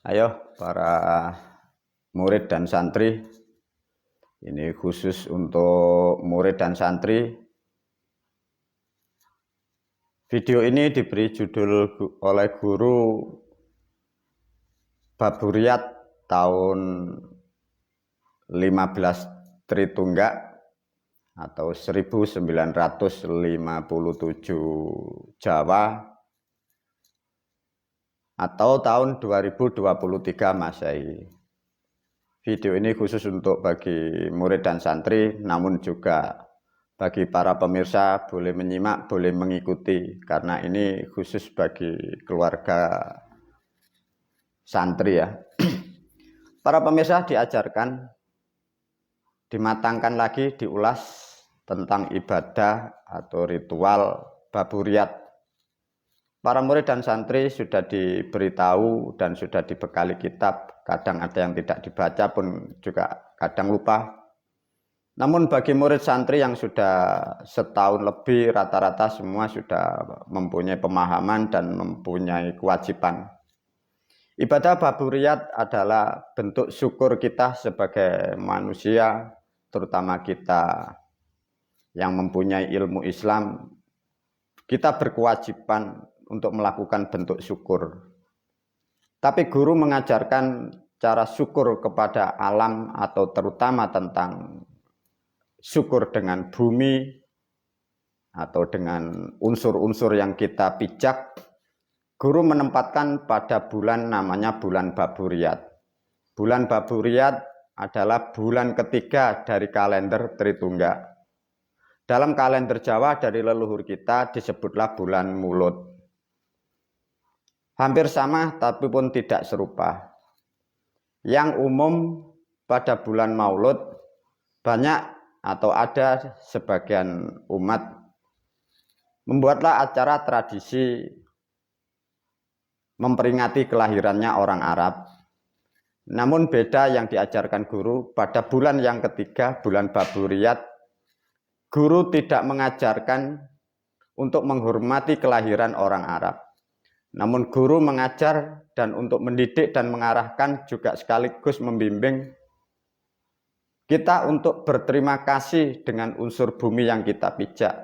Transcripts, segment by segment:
Ayo para murid dan santri, ini khusus untuk murid dan santri. Video ini diberi judul oleh guru Baburiat tahun 15 Tritunggak atau 1957 Jawa atau tahun 2023 Masehi. Video ini khusus untuk bagi murid dan santri, namun juga bagi para pemirsa boleh menyimak, boleh mengikuti, karena ini khusus bagi keluarga santri ya. Para pemirsa diajarkan, dimatangkan lagi, diulas tentang ibadah atau ritual Baburiat. Para murid dan santri sudah diberitahu dan sudah dibekali kitab, kadang ada yang tidak dibaca pun juga kadang lupa. Namun bagi murid santri yang sudah setahun lebih, rata-rata semua sudah mempunyai pemahaman dan mempunyai kewajiban. Ibadah Baburiat adalah bentuk syukur kita sebagai manusia, terutama kita yang mempunyai ilmu Islam. Kita berkewajiban untuk melakukan bentuk syukur. Tapi guru mengajarkan cara syukur kepada alam atau terutama tentang syukur dengan bumi atau dengan unsur-unsur yang kita pijak. Guru menempatkan pada bulan namanya bulan Baburiat. Bulan Baburiat adalah bulan ketiga dari kalender Tritunggak. Dalam kalender Jawa dari leluhur kita disebutlah bulan Mulut. Hampir sama tapi pun tidak serupa. Yang umum pada bulan Maulud banyak atau ada sebagian umat membuatlah acara tradisi memperingati kelahirannya orang Arab. Namun beda yang diajarkan guru pada bulan yang ketiga, bulan Baburiat, guru tidak mengajarkan untuk menghormati kelahiran orang Arab. Namun guru mengajar dan untuk mendidik dan mengarahkan juga sekaligus membimbing kita untuk berterima kasih dengan unsur bumi yang kita pijak.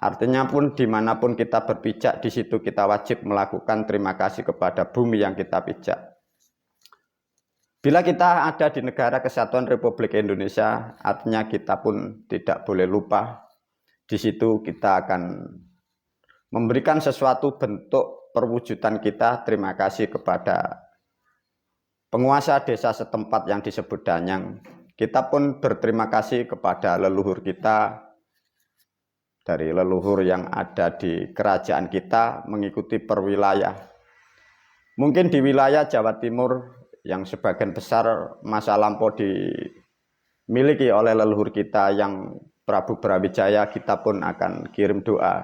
Artinya pun dimanapun kita berpijak, di situ kita wajib melakukan terima kasih kepada bumi yang kita pijak. Bila kita ada di negara Kesatuan Republik Indonesia, artinya kita pun tidak boleh lupa. Di situ kita akan memberikan sesuatu bentuk perwujudan kita terima kasih kepada penguasa desa setempat yang disebut Danyang. Kita pun berterima kasih kepada leluhur kita, dari leluhur yang ada di kerajaan kita mengikuti perwilayah. Mungkin di wilayah Jawa Timur yang sebagian besar masa lampau dimiliki oleh leluhur kita yang Prabu Brawijaya, kita pun akan kirim doa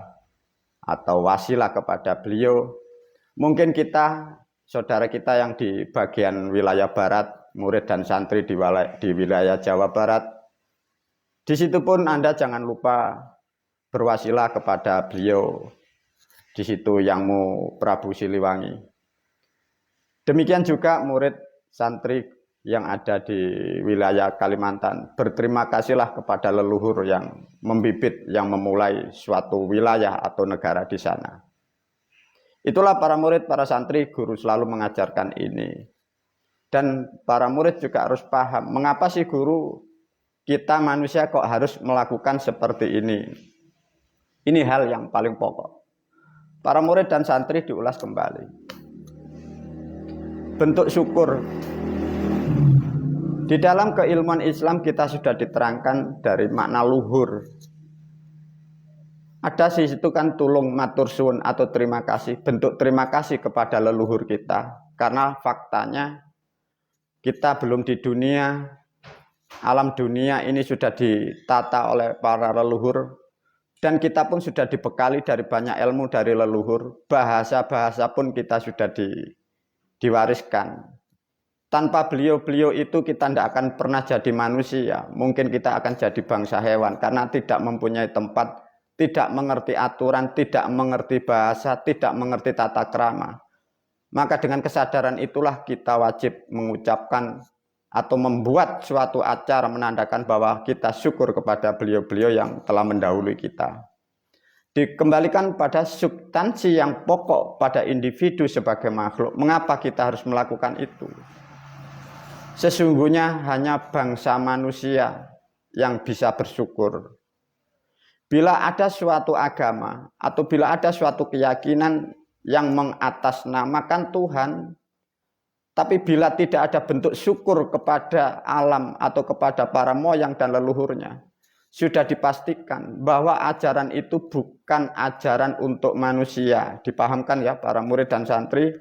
atau wasilah kepada beliau. Mungkin kita, saudara kita yang di bagian wilayah barat, murid dan santri di wilayah Jawa Barat, di situ pun Anda jangan lupa berwasilah kepada beliau, di situ Yangmu Prabu Siliwangi. Demikian juga murid santri yang ada di wilayah Kalimantan, berterima kasihlah kepada leluhur yang membibit, yang memulai suatu wilayah atau negara di sana. Itulah para murid, para santri, guru selalu mengajarkan ini. Dan para murid juga harus paham, mengapa sih guru, kita manusia kok harus melakukan seperti ini. Ini hal yang paling pokok. Para murid dan santri diulas kembali. Bentuk syukur. Di dalam keilmuan Islam kita sudah diterangkan dari makna luhur. Ada di situ kan tulung matur suwun atau terima kasih, bentuk terima kasih kepada leluhur kita. Karena faktanya kita belum di dunia, alam dunia ini sudah ditata oleh para leluhur. Dan kita pun sudah dibekali dari banyak ilmu dari leluhur. Bahasa-bahasa pun kita sudah diwariskan. Tanpa beliau-beliau itu kita tidak akan pernah jadi manusia. Mungkin kita akan jadi bangsa hewan karena tidak mempunyai tempat, tidak mengerti aturan, tidak mengerti bahasa, tidak mengerti tata krama. Maka dengan kesadaran itulah kita wajib mengucapkan atau membuat suatu acara menandakan bahwa kita syukur kepada beliau-beliau yang telah mendahului kita. Dikembalikan pada substansi yang pokok pada individu sebagai makhluk. Mengapa kita harus melakukan itu? Sesungguhnya hanya bangsa manusia yang bisa bersyukur. Bila ada suatu agama atau bila ada suatu keyakinan yang mengatasnamakan Tuhan, tapi bila tidak ada bentuk syukur kepada alam atau kepada para moyang dan leluhurnya, sudah dipastikan bahwa ajaran itu bukan ajaran untuk manusia. Dipahamkan ya para murid dan santri.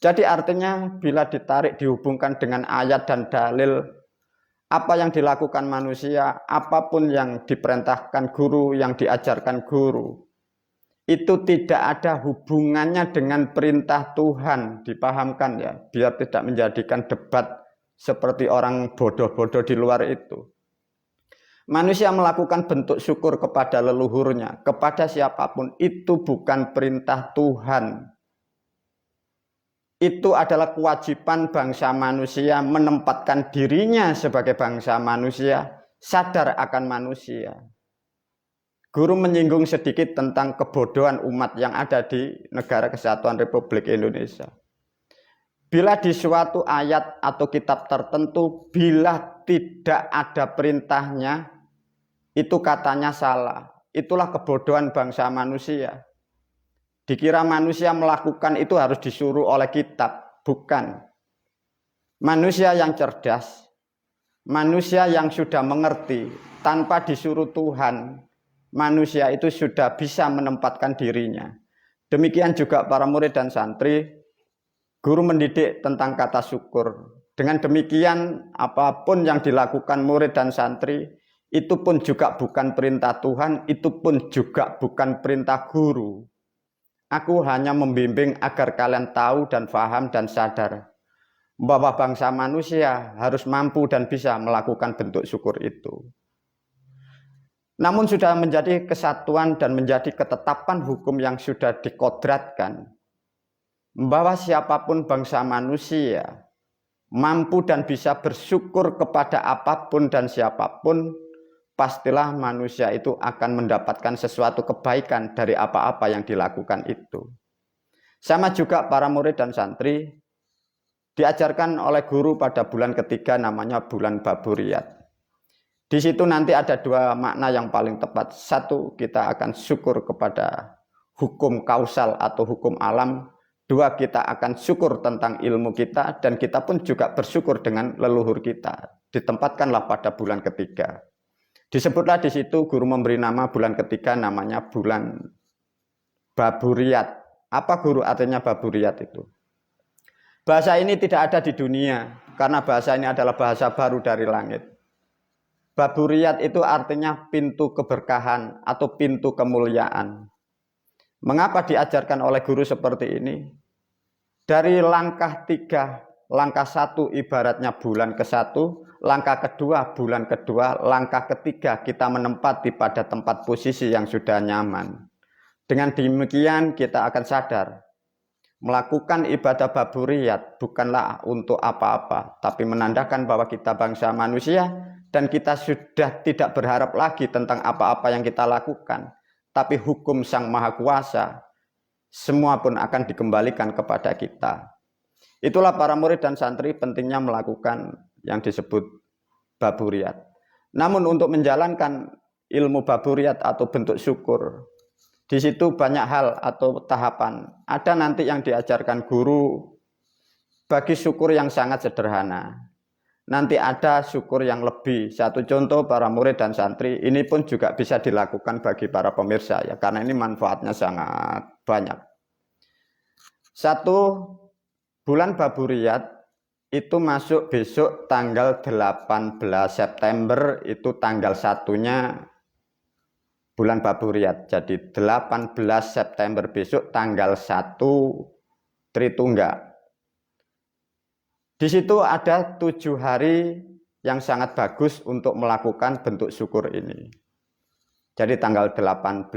Jadi artinya bila ditarik dihubungkan dengan ayat dan dalil, apa yang dilakukan manusia, apapun yang diperintahkan guru, yang diajarkan guru, itu tidak ada hubungannya dengan perintah Tuhan. Dipahamkan ya, biar tidak menjadikan debat seperti orang bodoh-bodoh di luar itu. Manusia melakukan bentuk syukur kepada leluhurnya, kepada siapapun, itu bukan perintah Tuhan. Itu adalah kewajiban bangsa manusia menempatkan dirinya sebagai bangsa manusia, sadar akan manusia. Guru menyinggung sedikit tentang kebodohan umat yang ada di Negara Kesatuan Republik Indonesia. Bila di suatu ayat atau kitab tertentu, bila tidak ada perintahnya, itu katanya salah. Itulah kebodohan bangsa manusia. Dikira manusia melakukan itu harus disuruh oleh kitab. Bukan. Manusia yang cerdas, manusia yang sudah mengerti, tanpa disuruh Tuhan, manusia itu sudah bisa menempatkan dirinya. Demikian juga para murid dan santri, guru mendidik tentang kata syukur. Dengan demikian, apapun yang dilakukan murid dan santri, itu pun juga bukan perintah Tuhan, itu pun juga bukan perintah guru. Aku hanya membimbing agar kalian tahu dan paham dan sadar bahwa bangsa manusia harus mampu dan bisa melakukan bentuk syukur itu. Namun sudah menjadi kesatuan dan menjadi ketetapan hukum yang sudah dikodratkan bahwa siapapun bangsa manusia mampu dan bisa bersyukur kepada apapun dan siapapun, pastilah manusia itu akan mendapatkan sesuatu kebaikan dari apa-apa yang dilakukan itu. Sama juga para murid dan santri diajarkan oleh guru pada bulan ketiga namanya bulan Baburiyat. Di situ nanti ada dua makna yang paling tepat. Satu, kita akan syukur kepada hukum kausal atau hukum alam. Dua, kita akan syukur tentang ilmu kita dan kita pun juga bersyukur dengan leluhur kita. Ditempatkanlah pada bulan ketiga. Disebutlah di situ guru memberi nama bulan ketiga namanya bulan Baburiyat. Apa guru artinya Baburiyat itu? Bahasa ini tidak ada di dunia karena bahasa ini adalah bahasa baru dari langit. Baburiyat itu artinya pintu keberkahan atau pintu kemuliaan. Mengapa diajarkan oleh guru seperti ini? Dari langkah 3, langkah 1 ibaratnya bulan ke-1, langkah kedua bulan kedua, langkah ketiga kita menempati pada tempat posisi yang sudah nyaman. Dengan demikian kita akan sadar, melakukan ibadah Baburiyat bukanlah untuk apa-apa, tapi menandakan bahwa kita bangsa manusia dan kita sudah tidak berharap lagi tentang apa-apa yang kita lakukan, tapi hukum Sang Maha Kuasa semua pun akan dikembalikan kepada kita. Itulah para murid dan santri pentingnya melakukan yang disebut Baburiyat. Namun untuk menjalankan ilmu Baburiyat atau bentuk syukur, di situ banyak hal atau tahapan. Ada nanti yang diajarkan guru bagi syukur yang sangat sederhana. Nanti ada syukur yang lebih. Satu contoh para murid dan santri, ini pun juga bisa dilakukan bagi para pemirsa ya, karena ini manfaatnya sangat banyak. Satu, bulan Baburiyat itu masuk besok tanggal 18 September, itu tanggal 1-nya bulan Baburiyat. Jadi 18 September besok tanggal 1 Tritungga. Di situ ada 7 hari yang sangat bagus untuk melakukan bentuk syukur ini. Jadi tanggal 18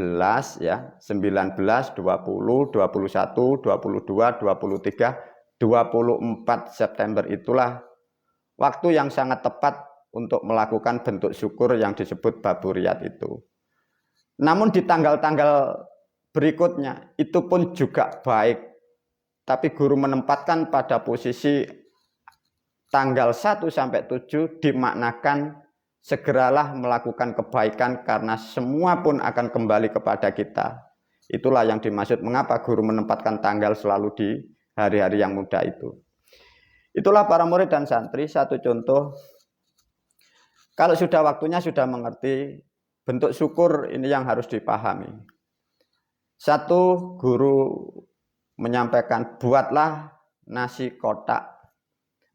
ya, 19, 20, 21, 22, 23, 24 September itulah waktu yang sangat tepat untuk melakukan bentuk syukur yang disebut Baburiyat itu. Namun di tanggal-tanggal berikutnya itu pun juga baik. Tapi guru menempatkan pada posisi tanggal 1 sampai 7 dimaknakan segeralah melakukan kebaikan karena semua pun akan kembali kepada kita. Itulah yang dimaksud mengapa guru menempatkan tanggal selalu di hari-hari yang muda itu. Itulah para murid dan santri satu contoh. Kalau sudah waktunya sudah mengerti, bentuk syukur ini yang harus dipahami. Satu, guru menyampaikan buatlah nasi kotak,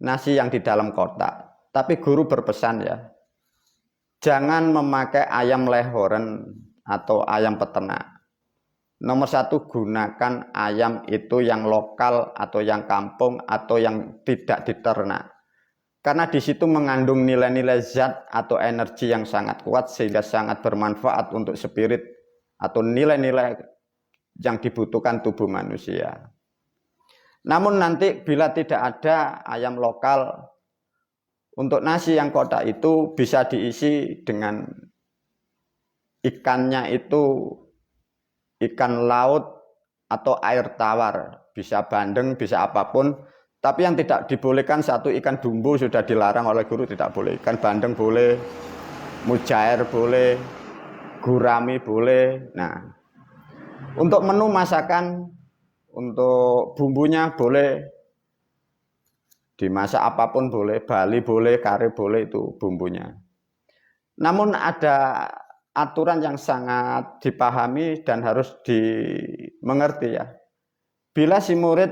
nasi yang di dalam kotak. Tapi guru berpesan ya, jangan memakai ayam lehoren atau ayam peternak. Nomor satu, gunakan ayam itu yang lokal atau yang kampung atau yang tidak diternak. Karena di situ mengandung nilai-nilai zat atau energi yang sangat kuat sehingga sangat bermanfaat untuk spirit atau nilai-nilai yang dibutuhkan tubuh manusia. Namun nanti bila tidak ada ayam lokal, untuk nasi yang kotak itu bisa diisi dengan ikannya itu ikan laut atau air tawar, bisa bandeng, bisa apapun. Tapi yang tidak dibolehkan satu, ikan dumbo sudah dilarang oleh guru, tidak boleh. Ikan bandeng boleh, mujair boleh, gurami boleh. Nah, untuk menu masakan, untuk bumbunya boleh dimasak apapun boleh, Bali boleh, kari boleh, itu bumbunya. Namun ada aturan yang sangat dipahami dan harus dimengerti ya. Bila si murid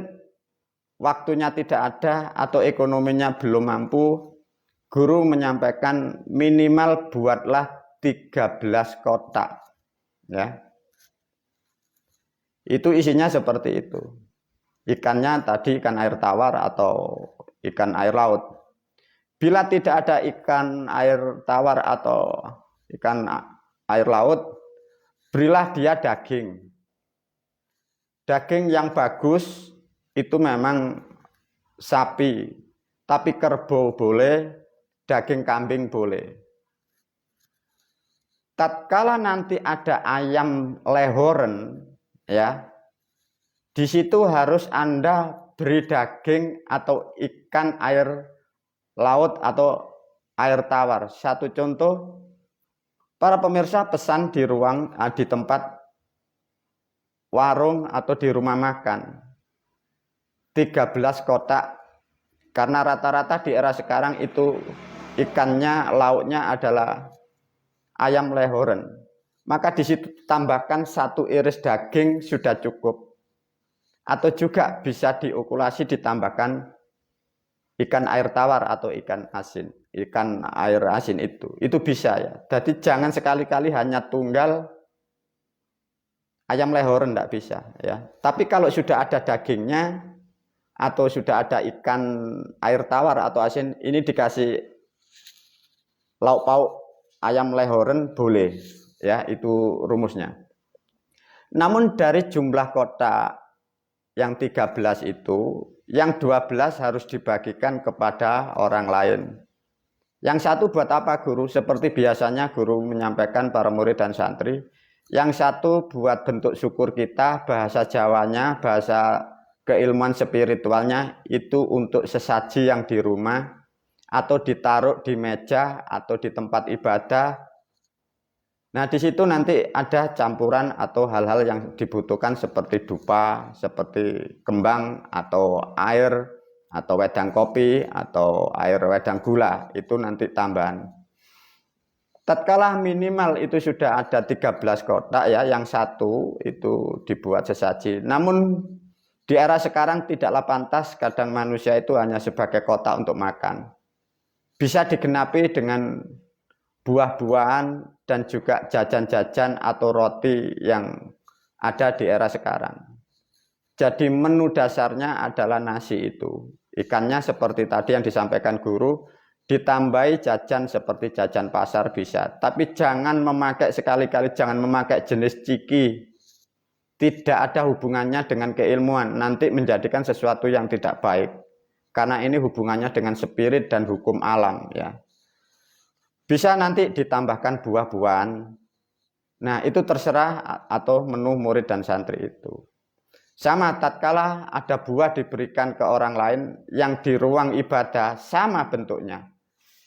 waktunya tidak ada atau ekonominya belum mampu, guru menyampaikan minimal buatlah 13 kotak. Ya. Itu isinya seperti itu. Ikannya tadi ikan air tawar atau ikan air laut. Bila tidak ada ikan air tawar atau ikan air laut, berilah dia daging. Daging yang bagus itu memang sapi, tapi kerbau boleh, daging kambing boleh. Tatkala nanti ada ayam lehoren, ya, di situ harus Anda beri daging atau ikan air laut atau air tawar. Satu contoh, para pemirsa pesan di di tempat warung atau di rumah makan 13 kotak, karena rata-rata di era sekarang itu ikannya, lauknya adalah ayam lehoren. Maka di situ tambahkan satu iris daging sudah cukup. Atau juga bisa diokulasi ditambahkan ikan air tawar atau ikan asin. Ikan air asin itu bisa ya. Jadi jangan sekali-kali hanya tunggal ayam lehoren, tidak bisa ya. Tapi kalau sudah ada dagingnya atau sudah ada ikan air tawar atau asin, ini dikasih lauk pauk ayam lehoren boleh ya, itu rumusnya. Namun dari jumlah kotak yang 13 itu, yang 12 harus dibagikan kepada orang lain. Yang satu buat apa guru? Seperti biasanya guru menyampaikan para murid dan santri. Yang satu buat bentuk syukur kita, bahasa Jawanya, bahasa keilmuan spiritualnya, itu untuk sesaji yang di rumah, atau ditaruh di meja, atau di tempat ibadah. Nah, di situ nanti ada campuran atau hal-hal yang dibutuhkan seperti dupa, seperti kembang, atau air, atau wedang kopi, atau air wedang gula. Itu nanti tambahan. Tatkala minimal itu sudah ada 13 kotak ya, yang satu itu dibuat sesaji. Namun di era sekarang tidaklah pantas kadang manusia itu hanya sebagai kotak untuk makan. Bisa digenapi dengan buah-buahan dan juga jajan-jajan atau roti yang ada di era sekarang. Jadi menu dasarnya adalah nasi itu. Ikannya seperti tadi yang disampaikan guru, ditambahi jajan seperti jajan pasar bisa. Tapi jangan memakai sekali-kali, jangan memakai jenis ciki. Tidak ada hubungannya dengan keilmuan, nanti menjadikan sesuatu yang tidak baik. Karena ini hubungannya dengan spirit dan hukum alam ya. Bisa nanti ditambahkan buah-buahan. Nah, itu terserah atau menu murid dan santri itu. Sama tatkala ada buah diberikan ke orang lain yang di ruang ibadah sama bentuknya.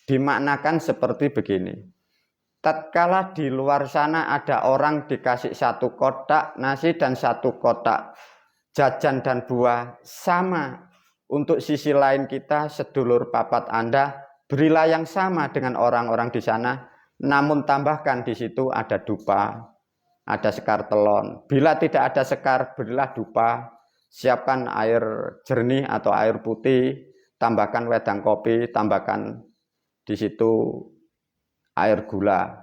Dimaknakan seperti begini. Tatkala di luar sana ada orang dikasih satu kotak nasi dan satu kotak jajan dan buah sama. Untuk sisi lain kita, sedulur papat Anda, berilah yang sama dengan orang-orang di sana, namun tambahkan di situ ada dupa, ada sekar telon. Bila tidak ada sekar, berilah dupa. Siapkan air jernih atau air putih, tambahkan wedang kopi, tambahkan di situ air gula.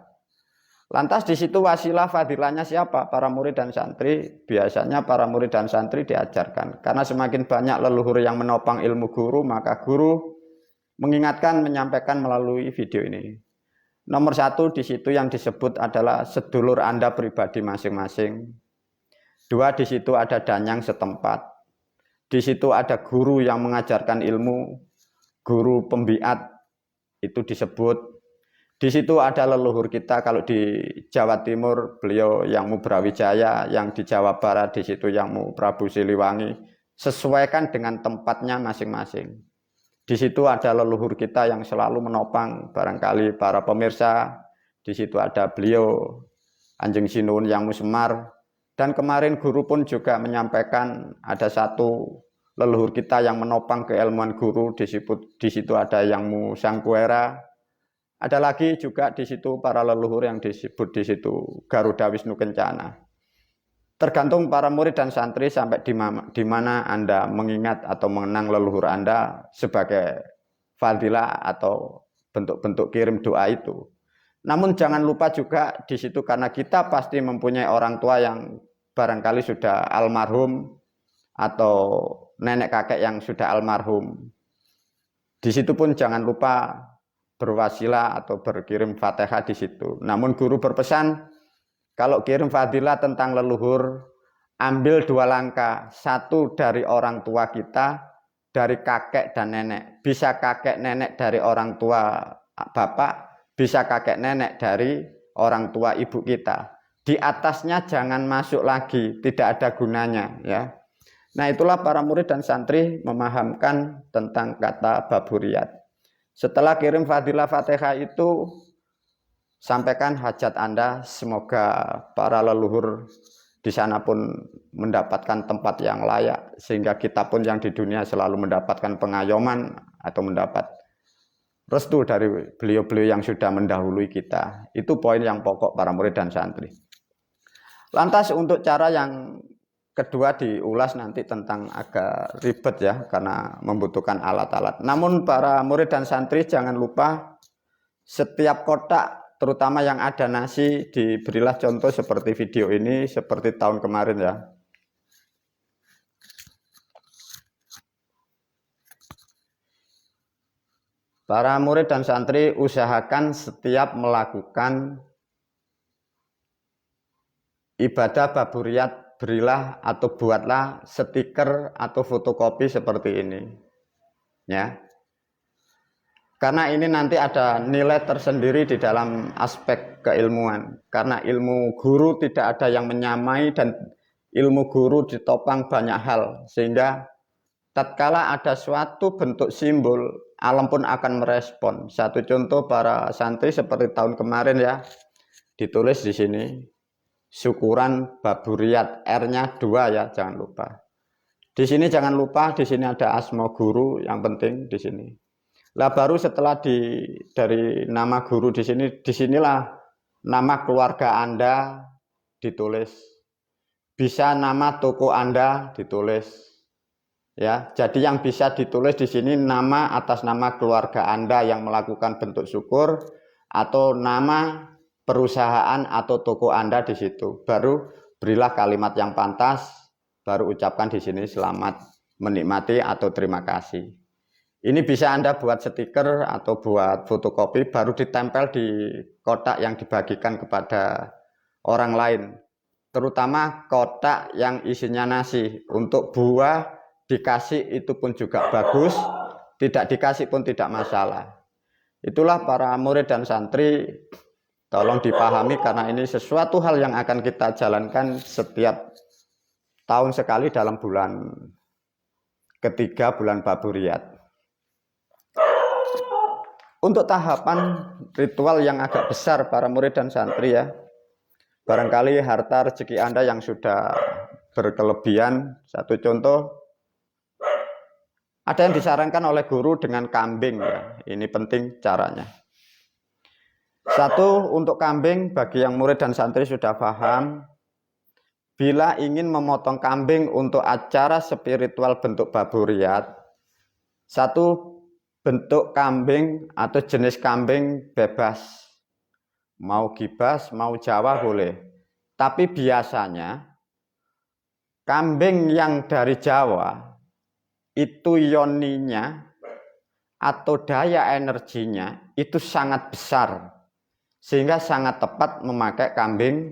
Lantas di situ wasilah fadilahnya siapa? Para murid dan santri. Biasanya para murid dan santri diajarkan. Karena semakin banyak leluhur yang menopang ilmu guru, maka guru mengingatkan, menyampaikan melalui video ini. Nomor satu di situ yang disebut adalah sedulur Anda pribadi masing-masing. Dua, di situ ada danyang setempat. Di situ ada guru yang mengajarkan ilmu, guru pembiat itu disebut. Di situ ada leluhur kita, kalau di Jawa Timur beliau yang Mu Brawijaya, yang di Jawa Barat di situ yang Mu Prabu Siliwangi. Sesuaikan dengan tempatnya masing-masing. Di situ ada leluhur kita yang selalu menopang, barangkali para pemirsa. Di situ ada beliau Anjing Sinuhun yang Mu Semar. Dan kemarin guru pun juga menyampaikan ada satu leluhur kita yang menopang keilmuan guru. Di situ ada yang Mu Sangkuera. Ada lagi juga di situ para leluhur yang disebut di situ Garuda Wisnu Kencana. Tergantung para murid dan santri sampai di mana Anda mengingat atau mengenang leluhur Anda sebagai fadilah atau bentuk-bentuk kirim doa itu. Namun jangan lupa juga di situ karena kita pasti mempunyai orang tua yang barangkali sudah almarhum atau nenek kakek yang sudah almarhum. Di situ pun jangan lupa berwasilah atau berkirim Fatihah di situ. Namun guru berpesan, kalau kirim fadilah tentang leluhur, ambil dua langkah. Satu dari orang tua kita, dari kakek dan nenek. Bisa kakek nenek dari orang tua bapak, bisa kakek nenek dari orang tua ibu kita. Di atasnya jangan masuk lagi, tidak ada gunanya ya. Nah, itulah para murid dan santri memahamkan tentang kata baburiyat. Setelah kirim fadilah Fatihah itu, sampaikan hajat Anda, semoga para leluhur di sana pun mendapatkan tempat yang layak, sehingga kita pun yang di dunia selalu mendapatkan pengayoman atau mendapat restu dari beliau-beliau yang sudah mendahului kita. Itu poin yang pokok para murid dan santri. Lantas untuk cara yang kedua diulas nanti tentang agak ribet ya, karena membutuhkan alat-alat. Namun para murid dan santri jangan lupa setiap kotak, terutama yang ada nasi, diberilah contoh seperti video ini, seperti tahun kemarin ya. Para murid dan santri usahakan setiap melakukan ibadah baburiyat, berilah atau buatlah stiker atau fotokopi seperti ini ya, karena ini nanti ada nilai tersendiri di dalam aspek keilmuan, karena ilmu guru tidak ada yang menyamai dan ilmu guru ditopang banyak hal, sehingga tatkala ada suatu bentuk simbol, alam pun akan merespon. Satu contoh para santri seperti tahun kemarin ya, ditulis di sini syukuran baburiyat, R-nya 2 ya, jangan lupa. Di sini jangan lupa, di sini ada asma guru yang penting di sini. Lah baru setelah dari nama guru di sini, disinilah nama keluarga Anda ditulis. Bisa nama toko Anda ditulis. Ya, jadi yang bisa ditulis di sini nama atas nama keluarga Anda yang melakukan bentuk syukur, atau nama perusahaan atau toko Anda di situ. Baru berilah kalimat yang pantas, baru ucapkan di sini selamat menikmati atau terima kasih. Ini bisa Anda buat stiker atau buat fotokopi, baru ditempel di kotak yang dibagikan kepada orang lain. Terutama kotak yang isinya nasi. Untuk buah dikasih itu pun juga bagus, tidak dikasih pun tidak masalah. Itulah para murid dan santri, tolong dipahami karena ini sesuatu hal yang akan kita jalankan setiap tahun sekali dalam bulan ketiga, bulan Baburiyat. Untuk tahapan ritual yang agak besar para murid dan santri ya, barangkali harta rezeki Anda yang sudah berkelebihan, satu contoh, ada yang disarankan oleh guru dengan kambing ya, ini penting caranya. Satu, untuk kambing, bagi yang murid dan santri sudah paham, bila ingin memotong kambing untuk acara spiritual bentuk Baburiyat, satu, bentuk kambing atau jenis kambing bebas. Mau Gibas, mau Jawa boleh. Tapi biasanya kambing yang dari Jawa itu yoninya atau daya energinya itu sangat besar. Sehingga sangat tepat memakai kambing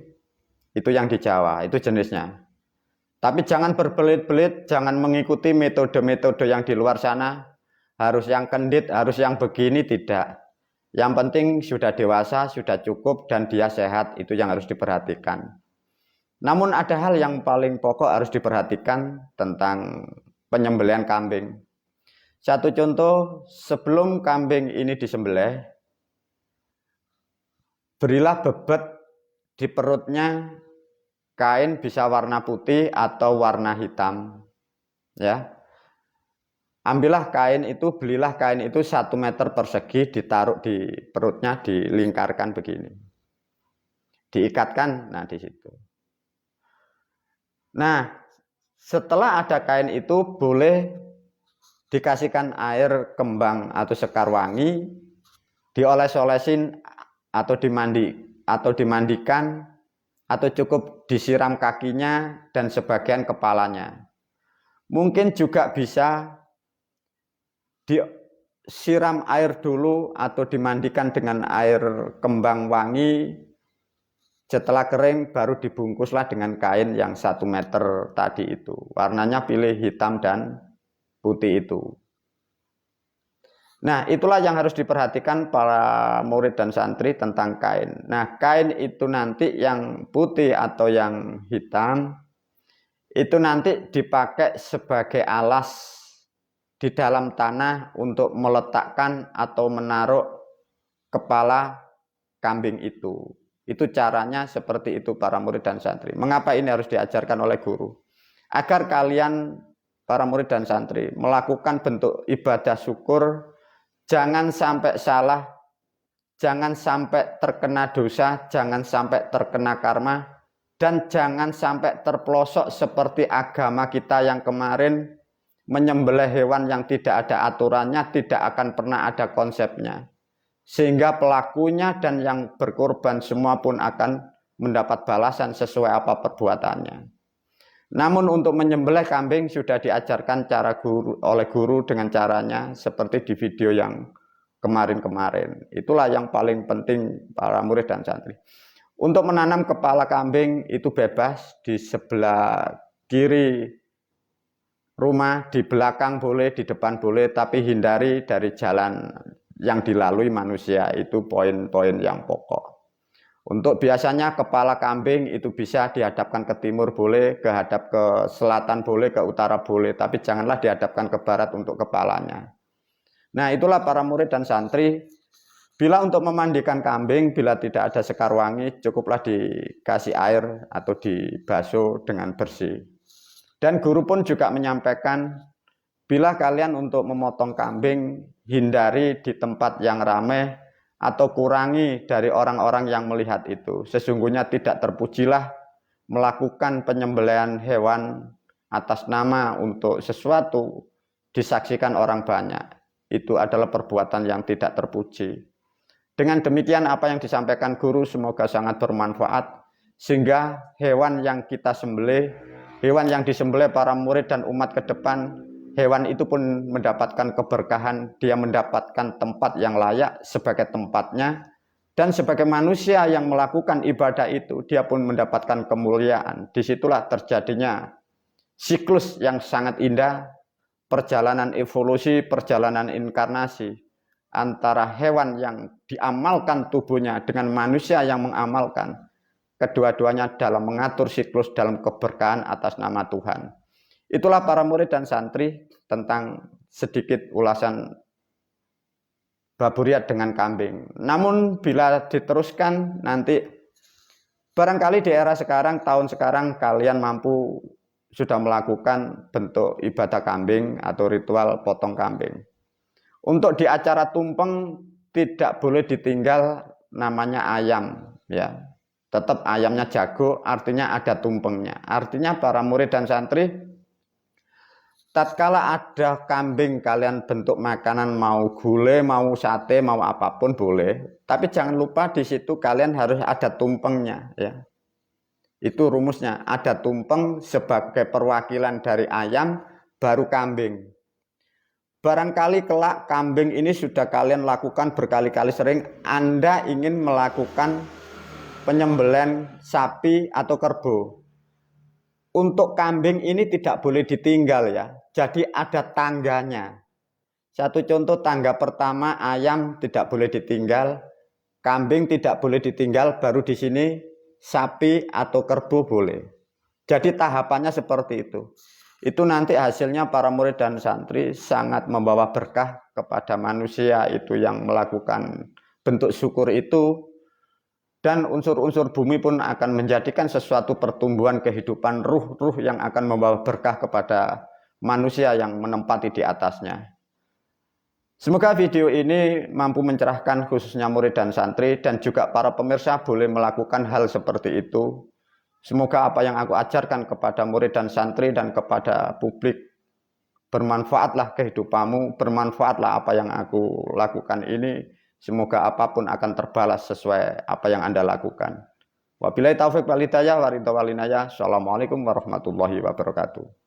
itu yang di Jawa, itu jenisnya. Tapi jangan berbelit-belit, jangan mengikuti metode-metode yang di luar sana. Harus yang kendit, harus yang begini, tidak. Yang penting sudah dewasa, sudah cukup, dan dia sehat, itu yang harus diperhatikan. Namun ada hal yang paling pokok harus diperhatikan tentang penyembelihan kambing. Satu contoh, sebelum kambing ini disembelih, berilah bebet di perutnya kain bisa warna putih atau warna hitam. Ya. Ambillah kain itu, belilah kain itu 1 meter persegi, ditaruh di perutnya, dilingkarkan begini. Diikatkan, nah di situ. Nah, setelah ada kain itu boleh dikasihkan air kembang atau sekar wangi, dioles-olesin atau dimandikan, atau cukup disiram kakinya dan sebagian kepalanya. Mungkin juga bisa disiram air dulu atau dimandikan dengan air kembang wangi. Setelah kering baru dibungkuslah dengan kain yang 1 meter tadi itu. Warnanya pilih hitam dan putih itu. Nah, itulah yang harus diperhatikan para murid dan santri tentang kain. Nah, kain itu nanti yang putih atau yang hitam itu nanti dipakai sebagai alas di dalam tanah untuk meletakkan atau menaruh kepala kambing itu. Itu caranya seperti itu para murid dan santri. Mengapa ini harus diajarkan oleh guru? Agar kalian para murid dan santri melakukan bentuk ibadah syukur, jangan sampai salah, jangan sampai terkena dosa, jangan sampai terkena karma, dan jangan sampai terpelosok seperti agama kita yang kemarin, menyembelih hewan yang tidak ada aturannya, tidak akan pernah ada konsepnya. Sehingga pelakunya dan yang berkorban semua pun akan mendapat balasan sesuai apa perbuatannya. Namun untuk menyembelih kambing sudah diajarkan oleh guru dengan caranya seperti di video yang kemarin-kemarin. Itulah yang paling penting para murid dan santri. Untuk menanam kepala kambing itu bebas, di sebelah kiri rumah, di belakang boleh, di depan boleh, tapi hindari dari jalan yang dilalui manusia. Itu poin-poin yang pokok. Untuk biasanya kepala kambing itu bisa dihadapkan ke timur boleh, hadap ke selatan boleh, ke utara boleh, tapi janganlah dihadapkan ke barat untuk kepalanya. Nah, itulah para murid dan santri. Bila untuk memandikan kambing, bila tidak ada sekar wangi, cukuplah dikasih air atau dibasuh dengan bersih. Dan guru pun juga menyampaikan, bila kalian untuk memotong kambing, hindari di tempat yang ramai atau kurangi dari orang-orang yang melihat itu. Sesungguhnya tidak terpujilah melakukan penyembelihan hewan atas nama untuk sesuatu disaksikan orang banyak. Itu adalah perbuatan yang tidak terpuji. Dengan demikian apa yang disampaikan guru semoga sangat bermanfaat, sehingga hewan yang kita sembelih, hewan yang disembelih para murid dan umat ke depan hewan itu pun mendapatkan keberkahan, dia mendapatkan tempat yang layak sebagai tempatnya, dan sebagai manusia yang melakukan ibadah itu, dia pun mendapatkan kemuliaan. Disitulah terjadinya siklus yang sangat indah, perjalanan evolusi, perjalanan inkarnasi, antara hewan yang diamalkan tubuhnya dengan manusia yang mengamalkan. Kedua-duanya dalam mengatur siklus dalam keberkahan atas nama Tuhan. Itulah para murid dan santri tentang sedikit ulasan baburiat dengan kambing. Namun bila diteruskan nanti barangkali di era sekarang, tahun sekarang kalian mampu sudah melakukan bentuk ibadah kambing atau ritual potong kambing. Untuk di acara tumpeng tidak boleh ditinggal namanya ayam, ya. Tetap ayamnya jago, artinya ada tumpengnya. Artinya para murid dan santri, tatkala ada kambing kalian bentuk makanan, mau gulai, mau sate, mau apapun boleh. Tapi jangan lupa di situ kalian harus ada tumpengnya, ya. Itu rumusnya, ada tumpeng sebagai perwakilan dari ayam, baru kambing. Barangkali kelak kambing ini sudah kalian lakukan berkali-kali sering, Anda ingin melakukan penyembelihan sapi atau kerbau. Untuk kambing ini tidak boleh ditinggal ya. Jadi ada tangganya. Satu contoh, tangga pertama ayam tidak boleh ditinggal, kambing tidak boleh ditinggal, baru di sini sapi atau kerbau boleh. Jadi tahapannya seperti itu. Itu nanti hasilnya para murid dan santri sangat membawa berkah kepada manusia itu yang melakukan bentuk syukur itu. Dan unsur-unsur bumi pun akan menjadikan sesuatu pertumbuhan kehidupan ruh-ruh yang akan membawa berkah kepada manusia yang menempati di atasnya. Semoga video ini mampu mencerahkan khususnya murid dan santri, dan juga para pemirsa boleh melakukan hal seperti itu. Semoga apa yang aku ajarkan kepada murid dan santri dan kepada publik bermanfaatlah kehidupanmu, bermanfaatlah apa yang aku lakukan ini. Semoga apapun akan terbalas sesuai apa yang Anda lakukan. Wabillahi taufiq wal hidayah wa ridha wal inayah. Assalamualaikum warahmatullahi wabarakatuh.